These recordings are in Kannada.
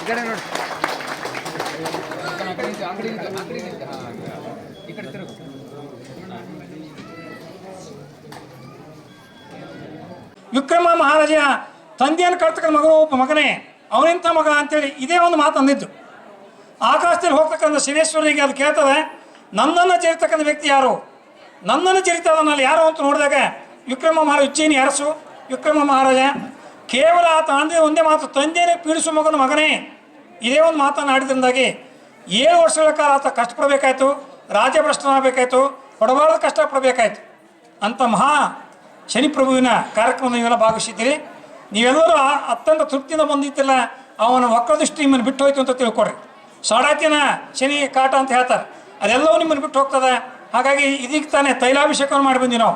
ಕಡೆ ನೋಡಿ, ಅಂಗಡಿ ಈ ಕಡೆ ತಿರುಗು. ವಿಕ್ರಮ ಮಹಾರಾಜ ತಂದೆಯನ್ನು ಕಳ್ತಕ್ಕಂಥ ಮಗನು ಒಬ್ಬ ಮಗನೇ, ಅವನಿಂಥ ಮಗ ಅಂತೇಳಿ ಇದೇ ಒಂದು ಮಾತು ಅಂದಿದ್ದು. ಆಕಾಶದಲ್ಲಿ ಹೋಗ್ತಕ್ಕಂಥ ಶನೇಶ್ವರನಿಗೆ ಅದು ಕೇಳ್ತದೆ, ನನ್ನನ್ನು ಚರಿತಕ್ಕಂಥ ವ್ಯಕ್ತಿ ಯಾರು, ನನ್ನನ್ನು ಚರಿತದಲ್ಲಿ ಯಾರು ಅಂತ ನೋಡಿದಾಗ ವಿಕ್ರಮ ಮಹಾರಾಜ ಉಜ್ಜಯಿನಿ ಅರಸು ವಿಕ್ರಮ ಮಹಾರಾಜ ಕೇವಲ ಆತ ಅಂದರೆ ಒಂದೇ ಮಾತು, ತಂದೆಯೇ ಪೀಡಿಸುವ ಮಗನ ಮಗನೇ, ಇದೇ ಒಂದು ಮಾತನ್ನು ಆಡಿದ್ರಿಂದಾಗಿ 7 ವರ್ಷಗಳ ಕಾಲ ಆತ ಕಷ್ಟಪಡಬೇಕಾಯ್ತು, ರಾಜ್ಯಭ್ರಷ್ಟನಾಗಬೇಕಾಯ್ತು, ಹೊಡಬಾರದ ಕಷ್ಟಪಡಬೇಕಾಯ್ತು. ಅಂಥ ಮಹಾ ಶನಿಪ್ರಭುವಿನ ಕಾರ್ಯಕ್ರಮದ ನೀವೆಲ್ಲ ಭಾಗವಹಿಸಿದ್ದೀರಿ. ನೀವೆಲ್ಲರೂ ಅತ್ಯಂತ ತೃಪ್ತಿಯಿಂದ ಬಂದಿತ್ತಿಲ್ಲ, ಅವನ ಒಕ್ಕಳ ದೃಷ್ಟಿ ನಿಮ್ಮನ್ನು ಬಿಟ್ಟು ಹೋಯ್ತು ಅಂತ ತಿಳ್ಕೊಡ್ರಿ. ಸಾಡಾತಿನ ಶನಿ ಕಾಟ ಅಂತ ಹೇಳ್ತಾರೆ, ಅದೆಲ್ಲವೂ ನಿಮ್ಮನ್ನು ಬಿಟ್ಟು ಹೋಗ್ತದೆ. ಹಾಗಾಗಿ ಇದೀಗ ತಾನೇ ತೈಲಾಭಿಷೇಕವನ್ನು ಮಾಡಿ ಬಂದ್ವಿ ನಾವು.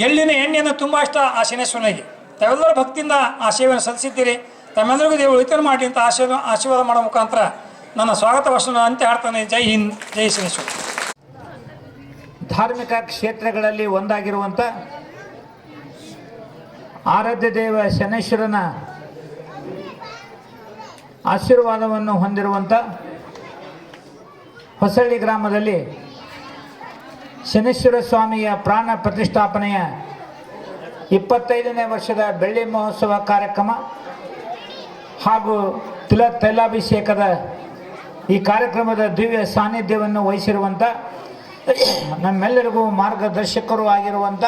ಎಳ್ಳಿನ ಎಣ್ಣೆಯನ್ನು ತುಂಬ ಇಷ್ಟ ಆ ಶನೇಶ್ವರನಿಗೆ. ತಾವೆಲ್ಲರೂ ಭಕ್ತಿಯಿಂದ ಆ ಸೇವೆಯನ್ನು ಸಲ್ಲಿಸಿದ್ದೀರಿ. ತಮ್ಮೆಲ್ಲರಿಗೂ ದೇವರು ಉಳಿತಾಯ ಮಾಡಿ ಅಂತ ಆಶೀರ್ವಾದ ಮಾಡೋ ಮುಖಾಂತರ ನನ್ನ ಸ್ವಾಗತ ವರ್ಷನ ಅಂತ್ಯ ಹಾಡ್ತಾನೆ. ಜೈ ಹಿಂದ್, ಜೈ ಶನೇಶ್ವರ. ಧಾರ್ಮಿಕ ಕ್ಷೇತ್ರಗಳಲ್ಲಿ ಒಂದಾಗಿರುವಂಥ ಆರಾಧ್ಯ ದೇವ ಶನೇಶ್ವರನ ಆಶೀರ್ವಾದವನ್ನು ಹೊಂದಿರುವಂಥ ಹೊಸಳ್ಳಿ ಗ್ರಾಮದಲ್ಲಿ ಶನೇಶ್ವರ ಸ್ವಾಮಿಯ ಪ್ರಾಣ ಪ್ರತಿಷ್ಠಾಪನೆಯ 25ನೇ ವರ್ಷದ ಬೆಳ್ಳಿ ಮಹೋತ್ಸವ ಕಾರ್ಯಕ್ರಮ ಹಾಗೂ ತೈಲಾಭಿಷೇಕದ ಈ ಕಾರ್ಯಕ್ರಮದ ದಿವ್ಯ ಸಾನ್ನಿಧ್ಯವನ್ನು ವಹಿಸಿರುವಂಥ ನಮ್ಮೆಲ್ಲರಿಗೂ ಮಾರ್ಗದರ್ಶಕರು ಆಗಿರುವಂಥ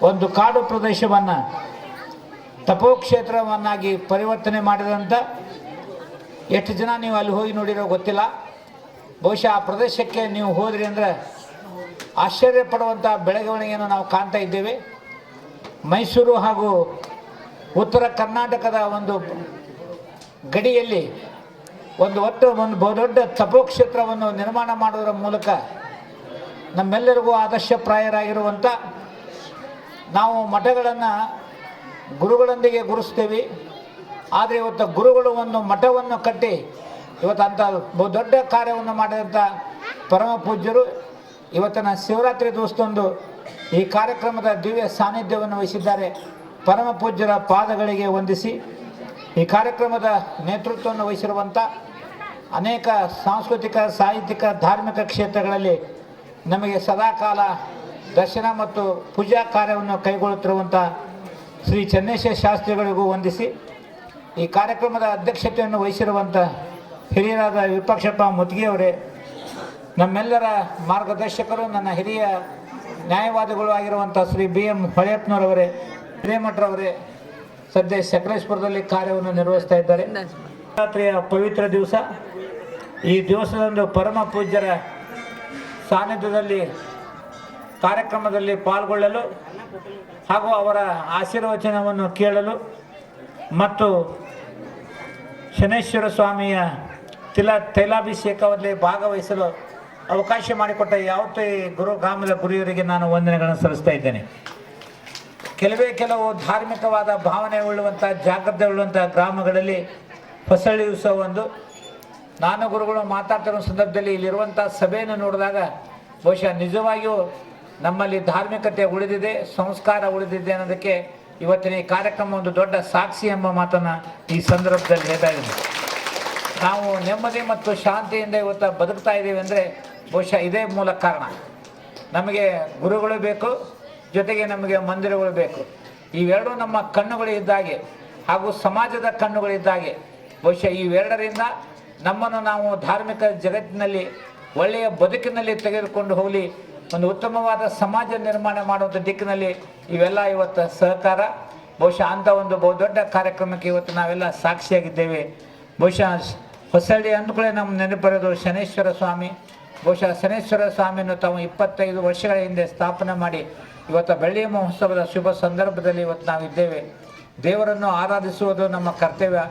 ಒಂದು ಕಾಡು ಪ್ರದೇಶವನ್ನು ತಪೋಕ್ಷೇತ್ರವನ್ನಾಗಿ ಪರಿವರ್ತನೆ ಮಾಡಿದಂಥ ಎಷ್ಟು ಜನ ನೀವು ಅಲ್ಲಿ ಹೋಗಿ ನೋಡಿರೋ ಗೊತ್ತಿಲ್ಲ. ಬಹುಶಃ ಆ ಪ್ರದೇಶಕ್ಕೆ ನೀವು ಹೋದ್ರಿ ಅಂದರೆ ಆಶ್ಚರ್ಯಪಡುವಂಥ ಬೆಳವಣಿಗೆಯನ್ನು ನಾವು ಕಾಣ್ತಾ ಇದ್ದೇವೆ. ಮೈಸೂರು ಹಾಗೂ ಉತ್ತರ ಕರ್ನಾಟಕದ ಒಂದು ಗಡಿಯಲ್ಲಿ ಒಂದು ಬಹುದೊಡ್ಡ ತಪೋಕ್ಷೇತ್ರವನ್ನು ನಿರ್ಮಾಣ ಮಾಡುವುದರ ಮೂಲಕ ನಮ್ಮೆಲ್ಲರಿಗೂ ಆದರ್ಶಪ್ರಾಯರಾಗಿರುವಂಥ ನಾವು ಮಠಗಳನ್ನು ಗುರುಗಳೊಂದಿಗೆ ಗುರುಸ್ತೇವೆ. ಆದರೆ ಇವತ್ತು ಗುರುಗಳು ಒಂದು ಮಠವನ್ನು ಕಟ್ಟಿ ಇವತ್ತು ಅಂಥ ಬಹುದೊಡ್ಡ ಕಾರ್ಯವನ್ನು ಮಾಡಿದಂಥ ಪರಮ ಪೂಜ್ಯರು ಇವತ್ತಿನ ಶಿವರಾತ್ರಿ ದಿವಸದಂದು ಈ ಕಾರ್ಯಕ್ರಮದ ದಿವ್ಯ ಸಾನ್ನಿಧ್ಯವನ್ನು ವಹಿಸಿದ್ದಾರೆ. ಪರಮ ಪೂಜ್ಯರ ಪಾದಗಳಿಗೆ ವಂದಿಸಿ ಈ ಕಾರ್ಯಕ್ರಮದ ನೇತೃತ್ವವನ್ನು ವಹಿಸಿರುವಂಥ ಅನೇಕ ಸಾಂಸ್ಕೃತಿಕ, ಸಾಹಿತ್ಯಿಕ, ಧಾರ್ಮಿಕ ಕ್ಷೇತ್ರಗಳಲ್ಲಿ ನಮಗೆ ಸದಾಕಾಲ ದರ್ಶನ ಮತ್ತು ಪೂಜಾ ಕಾರ್ಯವನ್ನು ಕೈಗೊಳ್ಳುತ್ತಿರುವಂಥ ಶ್ರೀ ಚೆನ್ನೇಶ್ವರ ಶಾಸ್ತ್ರಿಗಳಿಗೂ ವಂದಿಸಿ ಈ ಕಾರ್ಯಕ್ರಮದ ಅಧ್ಯಕ್ಷತೆಯನ್ನು ವಹಿಸಿರುವಂಥ ಹಿರಿಯರಾದ ವಿರೂಪಾಕ್ಷಪ್ಪ ಮುದ್ಗಿಯವರೇ, ನಮ್ಮೆಲ್ಲರ ಮಾರ್ಗದರ್ಶಕರು, ನನ್ನ ಹಿರಿಯ ನ್ಯಾಯವಾದಿಗಳು ಆಗಿರುವಂಥ ಶ್ರೀ BM ಹೊಳೆಯಪ್ಪನವರವರೇ, ಹಿರೇಮಠರವರೇ ಸದ್ಯ ಸಕಲೇಶ್ಪುರದಲ್ಲಿ ಕಾರ್ಯವನ್ನು ನಿರ್ವಹಿಸ್ತಾ ಇದ್ದಾರೆ. ಶಿವರಾತ್ರಿಯ ಪವಿತ್ರ ದಿವಸ, ಈ ದಿವಸದಂದು ಪರಮ ಪೂಜ್ಯರ ಸಾನ್ನಿಧ್ಯದಲ್ಲಿ ಕಾರ್ಯಕ್ರಮದಲ್ಲಿ ಪಾಲ್ಗೊಳ್ಳಲು ಹಾಗೂ ಅವರ ಆಶೀರ್ವಚನವನ್ನು ಕೇಳಲು ಮತ್ತು ಶನೇಶ್ವರ ಸ್ವಾಮಿಯ ತೈಲಾಭಿಷೇಕದಲ್ಲಿ ಭಾಗವಹಿಸಲು ಅವಕಾಶ ಮಾಡಿಕೊಟ್ಟ ಯಾವತ್ತೇ ಗ್ರಾಮದ ಗುರುವರಿಗೆ ನಾನು ವಂದನೆಗಳನ್ನು ಸಲ್ಲಿಸ್ತಾ ಇದ್ದೇನೆ. ಕೆಲವು ಧಾರ್ಮಿಕವಾದ ಭಾವನೆ ಉಳ್ಳುವಂಥ, ಜಾಗ್ರತೆ ಉಳ್ಳುವಂಥ ಗ್ರಾಮಗಳಲ್ಲಿ ಹೊಸಳ್ಳಿ ಉತ್ಸವ ಒಂದು. ನಾನು ಗುರುಗಳು ಮಾತಾಡ್ತಿರೋ ಸಂದರ್ಭದಲ್ಲಿ ಇಲ್ಲಿರುವಂಥ ಸಭೆಯನ್ನು ನೋಡಿದಾಗ ಬಹುಶಃ ನಿಜವಾಗಿಯೂ ನಮ್ಮಲ್ಲಿ ಧಾರ್ಮಿಕತೆ ಉಳಿದಿದೆ, ಸಂಸ್ಕಾರ ಉಳಿದಿದೆ ಅನ್ನೋದಕ್ಕೆ ಇವತ್ತಿನ ಈ ಕಾರ್ಯಕ್ರಮ ಒಂದು ದೊಡ್ಡ ಸಾಕ್ಷಿ ಎಂಬ ಮಾತನ್ನು ಈ ಸಂದರ್ಭದಲ್ಲಿ ಹೇಳ್ತಾ ಇದ್ದೀನಿ. ನಾವು ನೆಮ್ಮದಿ ಮತ್ತು ಶಾಂತಿಯಿಂದ ಇವತ್ತು ಬದುಕ್ತಾ ಇದ್ದೀವಿ ಅಂದರೆ ಬಹುಶಃ ಇದೇ ಮೂಲ ಕಾರಣ. ನಮಗೆ ಗುರುಗಳು ಬೇಕು, ಜೊತೆಗೆ ನಮಗೆ ಮಂದಿರಗಳು ಬೇಕು. ಇವೆರಡೂ ನಮ್ಮ ಕಣ್ಣುಗಳಿದ್ದಾಗೆ ಹಾಗೂ ಸಮಾಜದ ಕಣ್ಣುಗಳಿದ್ದಾಗೆ. ಬಹುಶಃ ಇವೆರಡರಿಂದ ನಮ್ಮನ್ನು ನಾವು ಧಾರ್ಮಿಕ ಜಗತ್ತಿನಲ್ಲಿ ಒಳ್ಳೆಯ ಬದುಕಿನಲ್ಲಿ ತೆಗೆದುಕೊಂಡು ಹೋಗಲಿ, ಒಂದು ಉತ್ತಮವಾದ ಸಮಾಜ ನಿರ್ಮಾಣ ಮಾಡುವಂಥ ದಿಕ್ಕಿನಲ್ಲಿ ಇವೆಲ್ಲ ಇವತ್ತು ಸಹಕಾರ. ಬಹುಶಃ ಅಂಥ ಒಂದು ಬಹುದೊಡ್ಡ ಕಾರ್ಯಕ್ರಮಕ್ಕೆ ಇವತ್ತು ನಾವೆಲ್ಲ ಸಾಕ್ಷಿಯಾಗಿದ್ದೇವೆ. ಬಹುಶಃ ಹೊಸಳ್ಳಿ ಅಂದ್ಕೊಳ್ಳೆ ನಮ್ಮ ನೆನಪಿರೋದು ಶನೇಶ್ವರ ಸ್ವಾಮಿ. ಬಹುಶಃ ಶನೇಶ್ವರ ಸ್ವಾಮಿಯನ್ನು ತಾವು 25 ವರ್ಷಗಳ ಹಿಂದೆ ಸ್ಥಾಪನೆ ಮಾಡಿ ಇವತ್ತು ಬೆಳ್ಳಿ ಮಹೋತ್ಸವದ ಶುಭ ಸಂದರ್ಭದಲ್ಲಿ ಇವತ್ತು ನಾವಿದ್ದೇವೆ. ದೇವರನ್ನು ಆರಾಧಿಸುವುದು ನಮ್ಮ ಕರ್ತವ್ಯ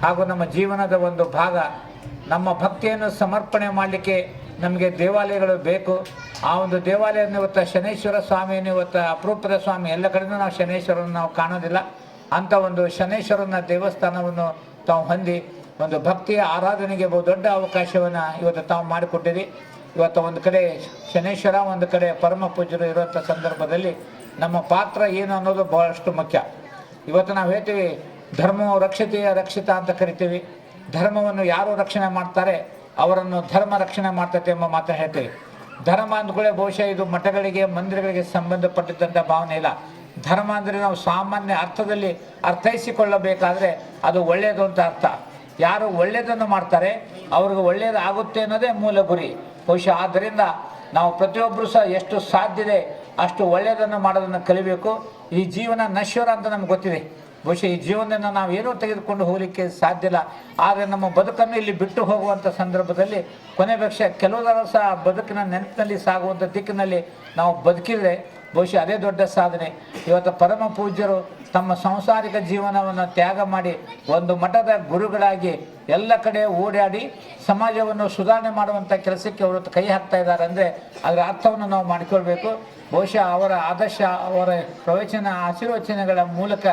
ಹಾಗೂ ನಮ್ಮ ಜೀವನದ ಒಂದು ಭಾಗ. ನಮ್ಮ ಭಕ್ತಿಯನ್ನು ಸಮರ್ಪಣೆ ಮಾಡಲಿಕ್ಕೆ ನಮಗೆ ದೇವಾಲಯಗಳು ಬೇಕು. ಆ ಒಂದು ದೇವಾಲಯವನ್ನು ಇವತ್ತು ಶನೇಶ್ವರ ಸ್ವಾಮಿಯನ್ನು ಇವತ್ತು ಅಪರೂಪದ ಸ್ವಾಮಿ, ಎಲ್ಲ ಕಡೆಯೂ ನಾವು ಶನೇಶ್ವರನ್ನು ನಾವು ಕಾಣೋದಿಲ್ಲ. ಅಂಥ ಒಂದು ಶನೇಶ್ವರನ ದೇವಸ್ಥಾನವನ್ನು ತಾವು ಹೊಂದಿ ಒಂದು ಭಕ್ತಿಯ ಆರಾಧನೆಗೆ ಬಹುದೊಡ್ಡ ಅವಕಾಶವನ್ನು ಇವತ್ತು ತಾವು ಮಾಡಿಕೊಟ್ಟಿರಿ. ಇವತ್ತು ಒಂದು ಕಡೆ ಶನೇಶ್ವರ, ಒಂದು ಕಡೆ ಪರಮ ಪೂಜ್ಯರು ಇರುವಂಥ ಸಂದರ್ಭದಲ್ಲಿ ನಮ್ಮ ಪಾತ್ರ ಏನು ಅನ್ನೋದು ಬಹಳಷ್ಟು ಮುಖ್ಯ. ಇವತ್ತು ನಾವು ಹೇಳ್ತೀವಿ ಧರ್ಮೋ ರಕ್ಷತೆಯ ರಕ್ಷಿತ ಅಂತ ಕರಿತೀವಿ. ಧರ್ಮವನ್ನು ಯಾರು ರಕ್ಷಣೆ ಮಾಡ್ತಾರೆ ಅವರನ್ನು ಧರ್ಮ ರಕ್ಷಣೆ ಮಾಡ್ತೈತೆ ಎಂಬ ಮಾತನ್ನು ಹೇಳ್ತೇವೆ. ಧರ್ಮ ಅಂದ್ಕೊಳ್ಳೆ ಬಹುಶಃ ಇದು ಮಠಗಳಿಗೆ ಮಂದಿರಗಳಿಗೆ ಸಂಬಂಧಪಟ್ಟಿದ್ದಂಥ ಭಾವನೆ ಇಲ್ಲ. ಧರ್ಮ ಅಂದರೆ ನಾವು ಸಾಮಾನ್ಯ ಅರ್ಥದಲ್ಲಿ ಅರ್ಥೈಸಿಕೊಳ್ಳಬೇಕಾದ್ರೆ ಅದು ಒಳ್ಳೆಯದು ಅಂತ ಅರ್ಥ. ಯಾರು ಒಳ್ಳೆಯದನ್ನು ಮಾಡ್ತಾರೆ ಅವ್ರಿಗೆ ಒಳ್ಳೆಯದು ಆಗುತ್ತೆ ಅನ್ನೋದೇ ಮೂಲ ಗುರಿ ಬಹುಶಃ. ಆದ್ದರಿಂದ ನಾವು ಪ್ರತಿಯೊಬ್ಬರು ಸಹ ಎಷ್ಟು ಸಾಧ್ಯತೆ ಅಷ್ಟು ಒಳ್ಳೆಯದನ್ನು ಮಾಡೋದನ್ನು ಕಲಿಬೇಕು. ಈ ಜೀವನ ನಶ್ವರ ಅಂತ ನಮ್ಗೆ ಗೊತ್ತಿದೆ. ಬಹುಶಃ ಈ ಜೀವನದಿಂದ ನಾವು ಏನೂ ತೆಗೆದುಕೊಂಡು ಹೋಗಲಿಕ್ಕೆ ಸಾಧ್ಯ ಇಲ್ಲ. ಆದರೆ ನಮ್ಮ ಬದುಕನ್ನು ಇಲ್ಲಿ ಬಿಟ್ಟು ಹೋಗುವಂಥ ಸಂದರ್ಭದಲ್ಲಿ ಕೊನೆ ಪಕ್ಷ ಕೆಲವುದರ ಸಹ ಬದುಕಿನ ನೆನಪಿನಲ್ಲಿ ಸಾಗುವಂಥ ದಿಕ್ಕಿನಲ್ಲಿ ನಾವು ಬದುಕಿದರೆ ಬಹುಶಃ ಅದೇ ದೊಡ್ಡ ಸಾಧನೆ. ಇವತ್ತು ಪರಮ ಪೂಜ್ಯರು ತಮ್ಮ ಸಾಂಸಾರಿಕ ಜೀವನವನ್ನು ತ್ಯಾಗ ಮಾಡಿ ಒಂದು ಮಠದ ಗುರುಗಳಾಗಿ ಎಲ್ಲ ಕಡೆ ಓಡಾಡಿ ಸಮಾಜವನ್ನು ಸುಧಾರಣೆ ಮಾಡುವಂಥ ಕೆಲಸಕ್ಕೆ ಅವರು ಕೈ ಹಾಕ್ತಾ ಇದ್ದಾರೆ ಅಂದರೆ ಅದರ ಅರ್ಥವನ್ನು ನಾವು ಮಾಡಿಕೊಳ್ಬೇಕು. ಬಹುಶಃ ಅವರ ಆದರ್ಶ, ಅವರ ಪ್ರವಚನ, ಆಶೀರ್ವಚನಗಳ ಮೂಲಕ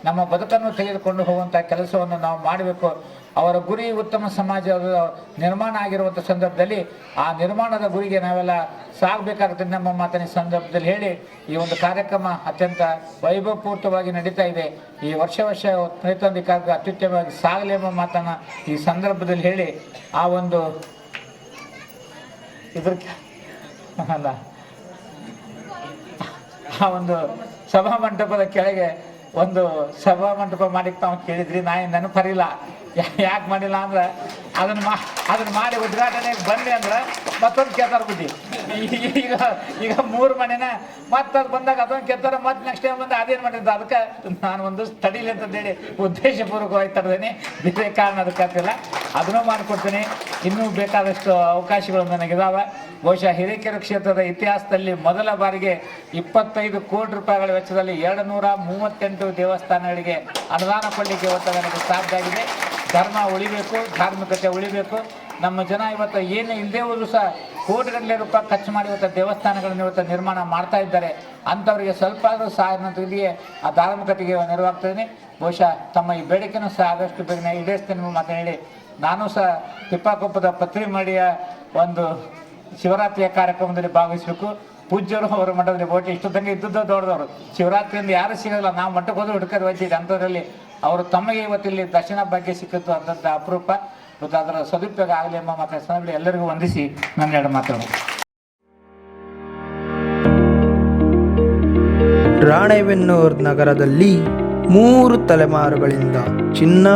ನಮ್ಮ ಬದುಕನ್ನು ತೆಗೆದುಕೊಂಡು ಹೋಗುವಂಥ ಕೆಲಸವನ್ನು ನಾವು ಮಾಡಬೇಕು. ಅವರ ಗುರಿ ಉತ್ತಮ ಸಮಾಜ ನಿರ್ಮಾಣ ಆಗಿರುವಂಥ ಸಂದರ್ಭದಲ್ಲಿ ಆ ನಿರ್ಮಾಣದ ಗುರಿಗೆ ನಾವೆಲ್ಲ ಸಾಗಬೇಕಾಗುತ್ತೆ ನಮ್ಮ ಮಾತಿನ ಸಂದರ್ಭದಲ್ಲಿ ಹೇಳಿ ಈ ಒಂದು ಕಾರ್ಯಕ್ರಮ ಅತ್ಯಂತ ವೈಭವಪೂರ್ಣವಾಗಿ ನಡೀತಾ ಇದೆ. ಈ ವರ್ಷ ನಡೀತಂದು ಕಾರ್ಯಕ್ರಮ ಅತ್ಯುತ್ತಮವಾಗಿ ಸಾಗಲಿ ಎಂಬ ಮಾತನ್ನು ಈ ಸಂದರ್ಭದಲ್ಲಿ ಹೇಳಿ ಆ ಒಂದು ಅಲ್ಲ ಆ ಒಂದು ಸಭಾ ಮಂಟಪದ ಕೆಳಗೆ ಒಂದು ಸಭಾ ಮಂಟಪ ಮಾಡಿಕ್ಕೆ ತಾವು ಕೇಳಿದ್ರಿ. ನೆನಪರಿಲ್ಲ ಯಾಕೆ ಮಾಡಿಲ್ಲ ಅಂದ್ರೆ ಅದನ್ನು ಮಾಡಿ ಉದ್ಘಾಟನೆಗೆ ಬಂದೆ ಅಂದ್ರೆ ಮತ್ತೊಂದು ಕೇಳ್ತಾರ ಬುದ್ಧಿ. ಈಗ 3 ಮನೆನ ಮತ್ತೆ ಅದು ಬಂದಾಗ ಅದೊಂದು ಕೇಳ್ತಾರೆ, ಮತ್ತೆ ನೆಕ್ಸ್ಟ್ ಟೈಮ್ ಬಂದು ಅದೇನು ಮಾಡಿದ್ದು. ಅದಕ್ಕೆ ನಾನು ಒಂದು ತಡೀಲಿ ಅಂತಂದೇಳಿ ಉದ್ದೇಶಪೂರ್ವಕವಾಗಿ ತರದೇನೆ, ಬೇರೆ ಕಾರಣ ಅದಕ್ಕೆ ಆಗ್ತಿಲ್ಲ. ಅದನ್ನು ಮಾಡಿಕೊಡ್ತೀನಿ. ಇನ್ನೂ ಬೇಕಾದಷ್ಟು ಅವಕಾಶಗಳು ನನಗಿದಾವೆ. ಬಹುಶಃ ಹಿರೇಕೆರೆ ಕ್ಷೇತ್ರದ ಇತಿಹಾಸದಲ್ಲಿ ಮೊದಲ ಬಾರಿಗೆ 25 ಕೋಟಿ ರೂಪಾಯಿಗಳ ವೆಚ್ಚದಲ್ಲಿ 238 ದೇವಸ್ಥಾನಗಳಿಗೆ ಅನುದಾನ ಕೊಡಲಿಕ್ಕೆ ಇವತ್ತು ನನಗೆ ಸಾಧ್ಯ ಆಗಿದೆ. ಧರ್ಮ ಉಳಿಬೇಕು, ಧಾರ್ಮಿಕತೆ ಉಳಿಬೇಕು. ನಮ್ಮ ಜನ ಇವತ್ತು ಏನು ಇಲ್ಲದೆ ಹೋದರೂ ಸಹ ಕೋಟಿಗಟ್ಟಲೆ ರೂಪಾಯಿ ಖರ್ಚು ಮಾಡಿ ಇವತ್ತು ದೇವಸ್ಥಾನಗಳನ್ನು ಇವತ್ತು ನಿರ್ಮಾಣ ಮಾಡ್ತಾ ಇದ್ದಾರೆ. ಅಂಥವರಿಗೆ ಸ್ವಲ್ಪ ಆದರೂ ಸಹ ಇದೆಯೇ ಆ ಧಾರ್ಮಿಕತೆಗೆ ನೆರವಾಗ್ತದೆ. ಬಹುಶಃ ತಮ್ಮ ಈ ಬೇಡಿಕೆನೂ ಸಹ ಆದಷ್ಟು ಬೇಗನೆ ಈಡೇರಿಸ್ತೇನೆ ಮಾತನಾಡಿ ನಾನು ಸಹ ತಿಪ್ಪಾಕೊಪ್ಪದ ಪತ್ರಿಮಡಿಯ ಒಂದು ಶಿವರಾತ್ರಿಯ ಕಾರ್ಯಕ್ರಮದಲ್ಲಿ ಭಾಗವಹಿಸಬೇಕು. ಪೂಜ್ಯರು ಅವರ ಮಠದಲ್ಲಿ ಬಹುಶಃ ಇಷ್ಟೊತ್ತಂಗೆ ಇದ್ದದ್ದು ದೊಡ್ಡದವರು. ಶಿವರಾತ್ರಿಯಿಂದ ಯಾರು ಸಿಗೋಲ್ಲ, ನಾವು ಮಠಕ್ಕೆ ಹೋದ್ರೆ ಹುಡುಕರು ವೈದ್ಯರು. ಅಂಥದ್ರಲ್ಲಿ ಅವರು ತಮಗೆ ಇವತ್ತಿಲ್ಲಿ ದರ್ಶನ ಭಾಗ್ಯ ಸಿಕ್ಕಿತ್ತು ಅಂಥದ್ದು ಅಪರೂಪ. ಮತ್ತು ಅದರ ಸದುಪಯೋಗ ಆಗಲಿ ಎಂಬ ಮಾತಾಡಿ ಎಲ್ಲರಿಗೂ ವಂದಿಸಿ ನನ್ನ 2 ಮಾತುಗಳು. ರಾಣೆಬೆನ್ನೂರು ನಗರದಲ್ಲಿ 3 ತಲೆಮಾರುಗಳಿಂದ ಚಿನ್ನ,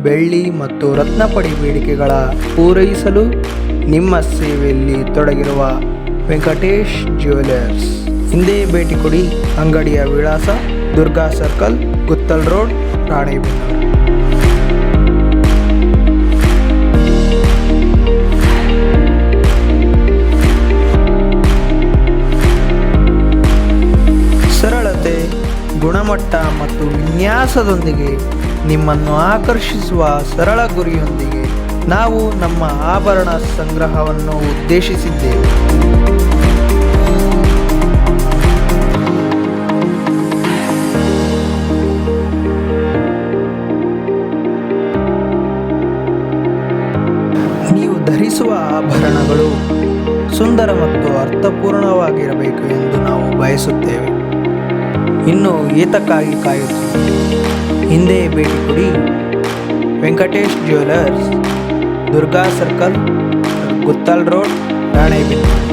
ಬೆಳ್ಳಿ ಮತ್ತು ರತ್ನಪಡಿ ಬೇಡಿಕೆಗಳ ಪೂರೈಸಲು ನಿಮ್ಮ ಸೇವೆಯಲ್ಲಿ ತೊಡಗಿರುವ ವೆಂಕಟೇಶ್ ಜ್ಯುವೆಲರ್ಸ್ ಹಿಂದೆ ಭೇಟಿ ಕೊಡಿ. ಅಂಗಡಿಯ ವಿಳಾಸ ದುರ್ಗಾ ಸರ್ಕಲ್, ಗುತ್ತಲ್ ರೋಡ್, ರಾಣೆಬೆನ್ನೂರು. ಸರಳತೆ, ಗುಣಮಟ್ಟ ಮತ್ತು ವಿನ್ಯಾಸದೊಂದಿಗೆ ನಿಮ್ಮನ್ನು ಆಕರ್ಷಿಸುವ ಸರಳ ಗುರಿಯೊಂದಿಗೆ ನಾವು ನಮ್ಮ ಆಭರಣ ಸಂಗ್ರಹವನ್ನು ಉದ್ದೇಶಿಸಿದ್ದೇವೆ. ನೀವು ಧರಿಸುವ ಆಭರಣಗಳು ಸುಂದರ ಮತ್ತು ಅರ್ಥಪೂರ್ಣವಾಗಿರಬೇಕು ಎಂದು ನಾವು ಬಯಸುತ್ತೇವೆ. ಇನ್ನು ಏತಕ್ಕಾಗಿ ಕಾಯುತ್ತೀವಿ? ಹಿಂದೆ ಭೇಟಿ ಕೊಡಿ. Venkatesh jewellers, Durga circle, Guttal road, Ranebennur.